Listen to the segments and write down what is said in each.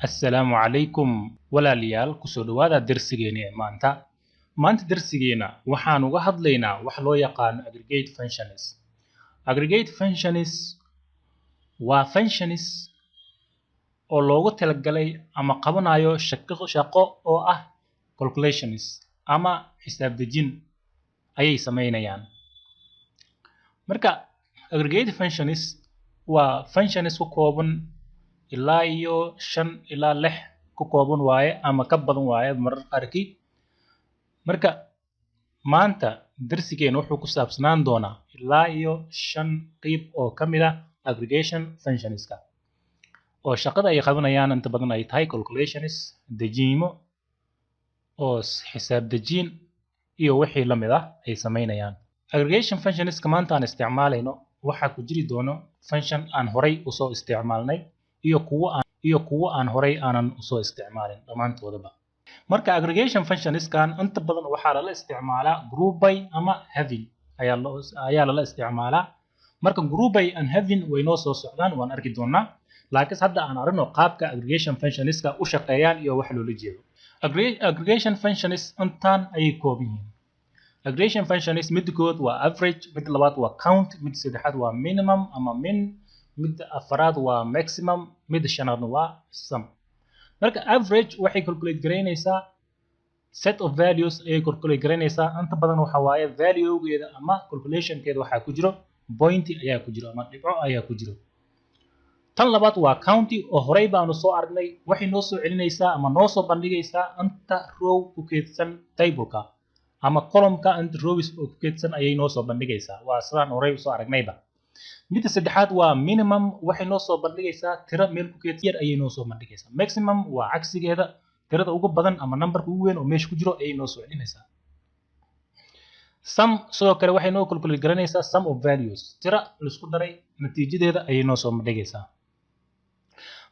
Assalaamu calaykum walaalayaal kusoo dhawaada darsigeena ee maanta darsigeena waxaan uga hadlaynaa wax loo yaqaan aggregate functions. Aggregate functions waa functions oo loogu talagalay ama qabanayo shaqo oo ah calculations ama xisaab dejin ayay sameynayaan. Marka aggregate functions waa functions ku kooban ilaa iyo 5 ilaa 6 ku kooban waaye ama ka badan waaye mararka qaarkii. Marka maanta darsigeena wuxuu ku saabsanaan doonaa ilaa iyo 5 qayb oo ka mid ah aggregation functionska oo shaqada ay qabanayaan inta badan ay tahay calculations, dejimo oo xisaab dejin iyo wixii la mid ah ay sameynayaan. Aggregation functionska maanta aan isticmaalayno waxa ku jiri doono function aan horay u soo isticmaalnay iyo kuwa aan horay aanan u soo isticmaalin dhamaantoodaba. Marka aggregation functionskan inta badan waxaa la isticmaalaa group by ama having ayaa la isticmaalaa. Marka group by and having way noo soo socdaan waan arki doonaa. Laakiin hadda aan aragno qaabka aggregation functionska u shaqeeyaan iyo wax loola jeedo. Aggregation functions intaan ayay kooban yihiin. Aggregation functions midkood waa average, mid labaad waa count, mid saddexaad waa minimum ama min, mid afraad waa maximum, mid shanaadna waa sum. Marka average waxay calculate gareynaysaa set of values ayay calculate gareynaysaa. Inta badan waxa waaye value-geeda ama calculation-keeda waxa ku jiro point ayaa ku jiro ama dhibco ayaa ku jiro. Tan labaad waa county oo horay baanu soo aragnay, waxay noo soo celinaysaa ama noo soo bandhigaysaa inta row ku keedsan table-ka ama column-ka inta rows oo ku keedsan ayay noo soo bandhigaysaa. Waa sidaan horay u soo aragnayba. Midda saddexaad waa minimum, waxay noo soo bandhigaysaa tiro meel ku keedsan yar ayay noo soo bandhigaysaa. Maximum waa cagsigeeda, tirada ugu badan ama numberka ugu weyn oo meesha ku jiro ayay noo soo celinaysaa. Sum sidoo kale waxay noo calculate garanaysaa sum of values, tiro la isku daray natiijadeeda ayay noo soo bandhigaysaa.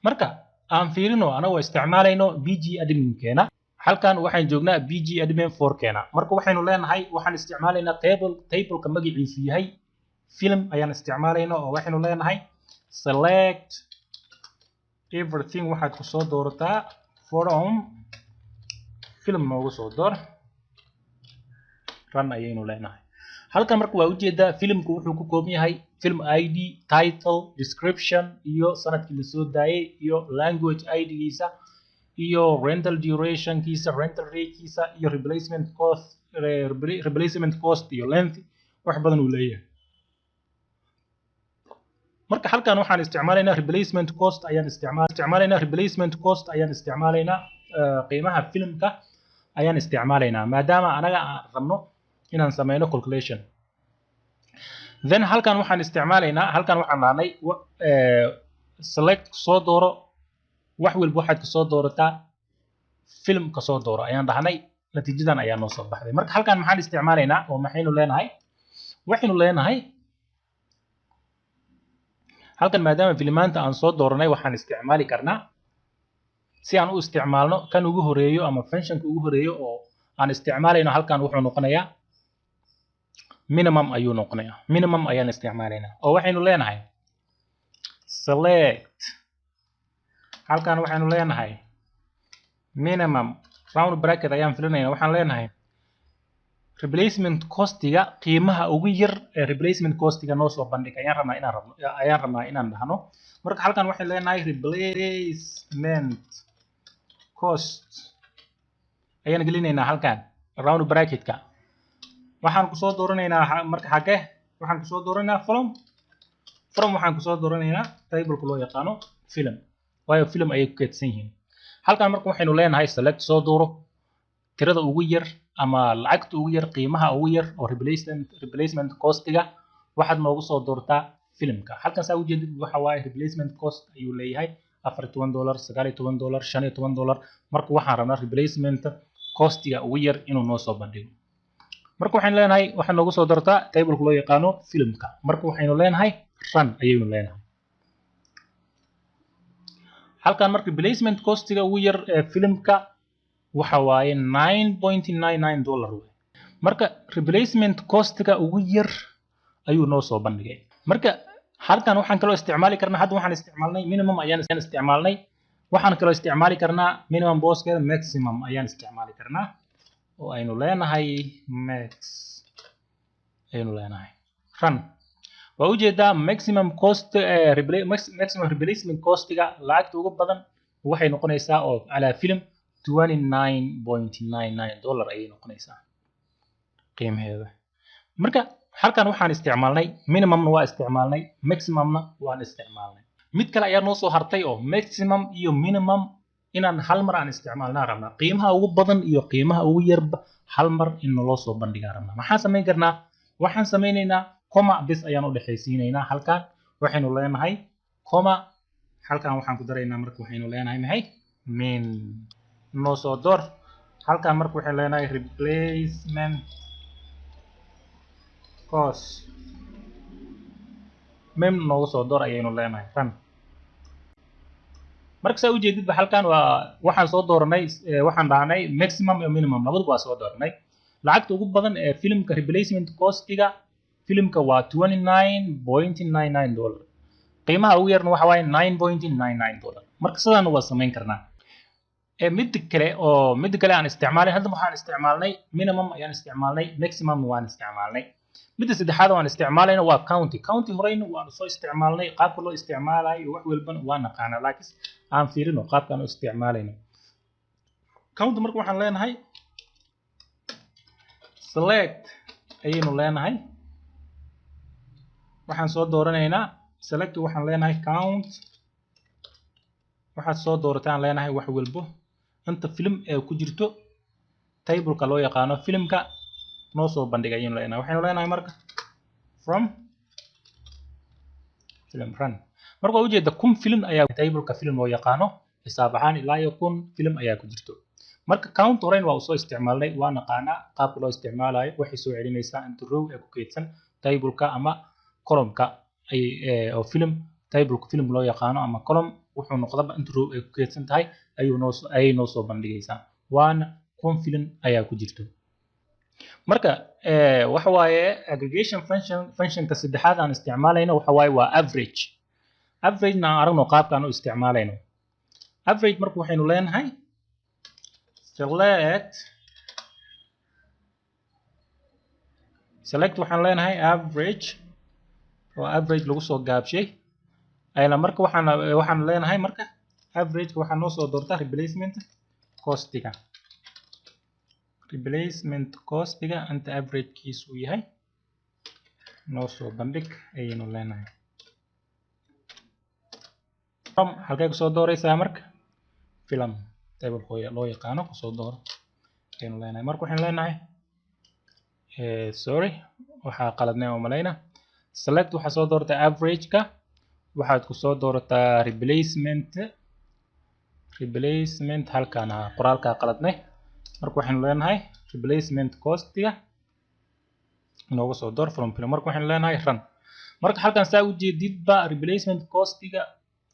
Marka aan fiirino anagoo isticmaalayno BGAdmin-keena, halkan waxaan joognaa BGAdmin 4-keena. Marka waxaynu leenahay waxaan isticmaalaynaa table-ka magaciisu yahay film ayaan isticmaalayno oo waxaynu leenahay select everything waxaad ku soo doorataa from film noogu soo door run ayaynu leenahay. Halkan marka waa ujeedaa filmku wuxuu ku kooban yahay film ID, title, description iyo sanadkii la soo daayay iyo language ID-giisa iyo rental duration-kiisa, rental rate-kiisa iyo replacement cost iyo length wax badan uu leeyahay. marka halkan waxaan isticmaalaynaa replacement cost ayaan isticmaalaynaa qiimaha filmka ayaan isticmaalaynaa maadaama anaga aan rabno inaan sameeyno calculation. Then halkan waxaan naanay select soo dooro wax walba waxaad ka soo doorataa film ka soo dooro ayaan dhahnay, natiijadan ayaa noo soo baxday. Marka halkan maxaan isticmaalaynaa oo waxaynu leenahay halkan maadaama filmaanta aan soo dooranay waxaan isticmaali karnaa si aan u isticmaalno kan ugu horeeyo ama functionka ugu horeeyo oo aan isticmaalayno. Halkan wuxuu noqonayaa minimum ayuu noqonayaa. Minimum ayaan isticmaalaynaa oo waxaynu leenahay select, halkan waxaynu leenahay minimum round bracket ayaan filinaynaa. Waxaan leenahay replacement costiga qiimaha ugu yar ee replacement costiga noo soo bandhig ayaan rabnaa inaan dhahno. Marka halkan waxaan leenahay replacement cost ayaan gelinaynaa halkan round bracket-ka. Waxaan ku soo dooranaynaa marka xagee waxaan ku soo dooranaynaa from waxaan ku soo dooranaynaa table-ka loo yaqaano film, waayo film ayay ku keedsan yihiin. Halkan marka waxaynu leenahay select soo dooro tirada ugu yar ama lacagta ugu yar, qiimaha ugu yar oo replacement costiga waxaad noogu soo doortaa filmka. Halkan saa ujeedid waxa waaye replacement cost ayuu leeyahay $14, $19, $15. Marka waxaan rabnaa replacement costiga ugu yar inuu noo soo bandhigo. Marka waxaan leenahay waxaad noogu soo doortaa table-ka loo yaqaano filmka. Marka waxaynu leenahay run ayaynu leenahay. halkan marka replacement costiga ugu yar ee filmka waxa waaye $9.99. marka replacement costiga ugu yar ayuu noo soo bandhigay. marka halkan waxaan kaloo isticmaali karnaa, hadda waxaan isticmaalnay minimum ayaan isticmaalnay, waxaan kaloo isticmaali karnaa minimum booskeeda maximum ayaan isticmaali karnaa oo aynu leenahay max aynu leenahay run. waa ujeedaa maximum cost maximum replacement costiga lacagta ugu badan waxay noqonaysaa oo calaa film $29.99 ayay noqonaysaa qiimaheeda. marka halkan waxaan isticmaalnay minimumna waa isticmaalnay maximumna waan isticmaalnay. mid kale ayaa noo soo hartay oo maximum iyo minimum inaan hal mar aan isticmaalnaa rabnaa. qiimaha ugu badan iyo qiimaha ugu yarba hal mar in naloo soo bandhigaa rabnaa. maxaan samayn karnaa? waxaan samaynaynaa comma bis ayaan u dhexaysiinaynaa. halkan waxaynu leenahay comma, halkan waxaan ku daraynaa marka waxaynu leenahay maxay min noo soo door. halkan marka waxaynu leenahay replacement cost mem noogu soo door ayaynu leenahay run. marka saa ujeedidba halkan waa waxaan soo dooranay waxaan dhahnay maximum iyo minimum labaduba waa soo dooranay. lacagta ugu badan ee filimka replacement costiga filimka waa $29.99. qiimaha ugu yarna waxa waaye $9.99. marka sidaan waa samayn karnaa. mid kale aan isticmaalay hadda waxaan isticmaalnay minimum ayaan isticmaalnay maximum waan isticmaalnay. midda saddexaad waan isticmaalayna waa county horeyna waan soo isticmaalnay. qaabka loo isticmaalayo wax walbana waa naqaanaa, laakiin aan fiirino qaabka aan u isticmaalayno. county marka waxaan leenahay select ayaynu leenahay. waxaan soo dooranaynaa select, waxaan leenahay count. waxaad soo doorataan leenahay wax walbo inta film ee ku jirto tableka loo yaqaano filmka noo soo bandhigay ayaynu leenahay. waxaynu leenahay marka from film run. marka waa ujeeda 1000 film ayaa tableka film loo yaqaano xisaab ahaan ilaa iyo 1000 film ayaa ku jirto. marka count horeyn waa soo isticmaalnay, waa naqaanaa qaabka loo isticmaalayo. waxay soo celinaysaa inta row ee ku kaydsan tableka ama column-ka oo film tableka film loo yaqaano ama column wuxuu noqdaba inta row ay ku kaydsan tahay ayay noo soo bandhigaysaa. waana 1000 film ayaa ku jirto. marka waxa waaye aggregation functionka saddexaad aan isticmaalayno waxa waaye waa average. average-na aan aragno qaabka aan u isticmaalayno. average marka waxaynu leenahay select waxaan leenahay average oo average lagu soo gaabshay ayna. marka waxaan leenahay marka average waxaan noo soo doortaa replacement costiga inta average kiisu yahay noo soo bandhig ayaynu leenahay. halkay ku soo dooraysaa marka film tableka loo yaqaano ku soo dooro ayaynu leenahay. marka waxaan leenahay sorry waxaa qaladnay oo malayna. select waxaa soo doortaa average-ka, waxaad ku soo doorataa replacement halkan qoraalka qaladnay. marka waxaynu leenahay replacement costiga inoogu soo door from film. marka waxaynu leenahay run. marka halkan saa u jeedidba replacement costiga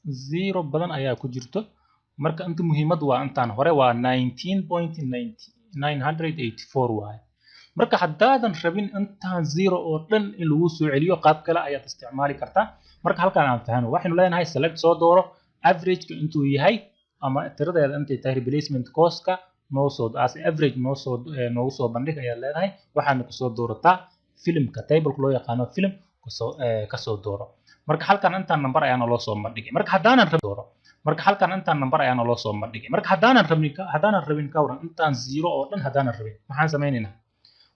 0 badan ayaa ku jirto. marka inta muhiimad waa intaan hore waa 19.984 waaye. marka haddaadan rabin intaan 0 oo dhan in lagu soo celiyo qaab kale ayaad isticmaali kartaa. marka halkan aan fahano waxaynu leenahay select soo dooro average-ka intuu yahay ama tiradeeda intay tahay replacement cost-ka noo soo as average noogu soo bandhig ayaad leedahay. waxaana ku soo doorataa filmka tableka loo yaqaano film ka soo dooro. marka halkan intaan number ayaana loo soo bandhigay. marka haddaanan rabin dooro marka halkan intaan number ayaana loo soo bandhigay. marka haddaanan rabin ka waran intaan 0 oo dhan haddaanan rabin maxaan samaynaynaa?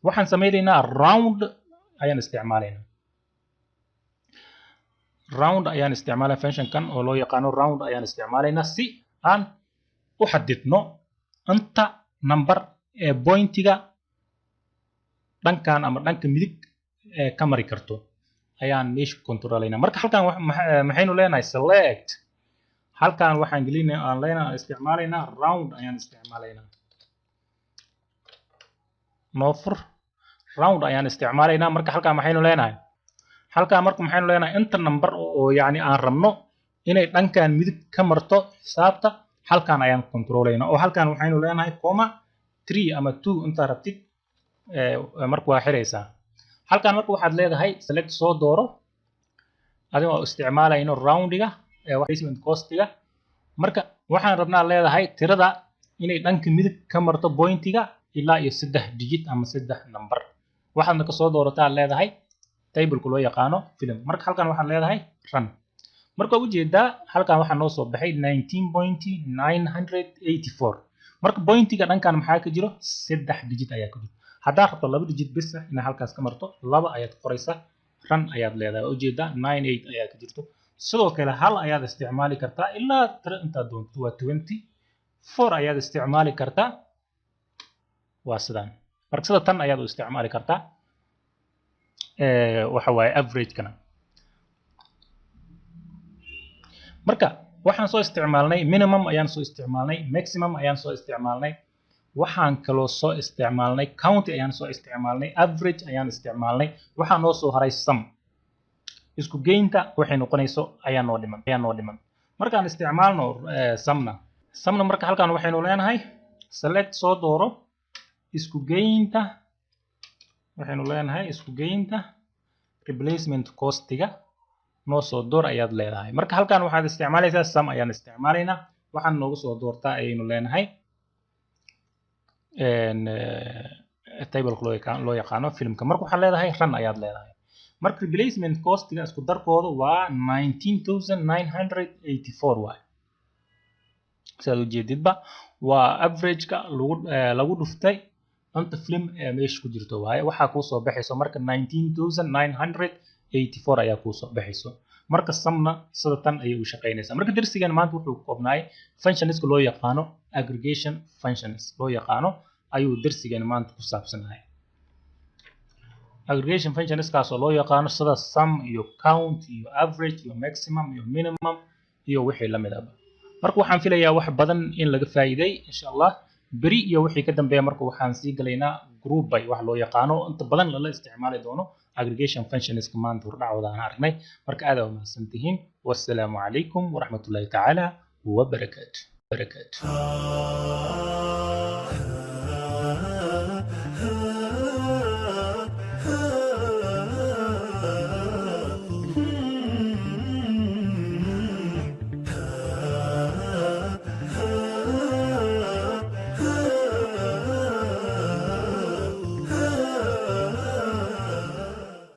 waxaan samaynaynaa round ayaan isticmaalaynaa. round ayaan isticmaalay functionkan oo loo yaqaano round ayaan isticmaalaynaa si aan u xadidno inta number ee pointiga dhankan ama dhanka midig ka mari karto ayaan meesha controlaynaa. marka halkan maxaynu leenahay select. halkan waxaan gelinaynaa aan leenahay isticmaalaynaa round ayaan isticmaalaynaa. noo fur round ayaan isticmaalaynaa. marka halkan maxaynu leenahay inta number oo yani aan rabno inay dhankan midig ka marto xisaabta halkan ayaan controlaynaa. oo halkan waxaynu leenahay comma 3 ama 2 inta rabtid marka waa xiraysaa. halkan marka waxaad leedahay select soo dooro adigoo isticmaalayno roundiga replacement costiga marka waxaan rabnaa leedahay tirada inay dhanka midig ka marto pointiga ilaa iyo 3 digit ama 3 number waxaadna ka soo doorataa leedahay table-ku loo yaqaano film marka halkan waxaan leedahay run marka ujeedaa halkan waxaa noo soo baxay 19.984 marka pointiga dhankan maxaa ka jiro 3 digit ayaa ka jiro haddaad rabto 2 digit bis ah inaad halkaas ka marto 2 ayaad qoraysaa run ayaad leedahay ujeedaa 98 ayaa ka jirto sidoo kale hal ayaad isticmaali kartaa ilaa tira intaad doonto waa 24 ayaad isticmaali kartaa waa sidaan marka sida tan ayaad u isticmaali kartaa waxa waaye average-kana marka waxaan soo isticmaalnay minimum ayaan soo isticmaalnay maximum ayaan soo isticmaalnay waxaan kaloo soo isticmaalnay county ayaan soo isticmaalnay average ayaan isticmaalnay waxaa noo soo haray sum isku geynta waxay noqonayso ayaa noo dhiman markaan isticmaalno sumna marka halkan waxaynu leenahay select soo dooro isku geynta waxaynu leenahay isku geynta replacement costiga noo soo door ayaad leedahay marka halkan waxaad isticmaalaysaa sum ayaan isticmaalaynaa waxaan noogu soo doortaa ayaynu leenahay table loo yaqaano filmka marka waxaad leedahay run ayaad leedahay marka replacement costiga isku darkooda waa 19,984 waay sidaad ujeedidba waa average-ka lagu dhuftay anta film ee meesha ku jirto waaye waxaa kuu soo baxayso marka 19,984 ayaa kuu soo baxayso marka sumna sida tan ayay u shaqaynaysaa marka darsigan maanta wuxuu ku koobnaay functionska loo yaqaano aggregation functions loo yaqaano ayuu darsigan maanta ku saabsanahay aggregation functions kaasoo loo yaqaano sida sum iyo count iyo average iyo maximum iyo minimum iyo wixii la mid ah marka waxaan filayaa wax badan in laga faa'iiday insha Allah beri iyo wixii ka dambeeya marka waxaan sii galaynaa group by wax loo yaqaano inta badan la isticmaali doono aggregation functions maanta hordhacooda aan aragnay marka aad u mahadsantihiin wassalaamu calaykum waraxmatullaahi tacaala wa barakaatuh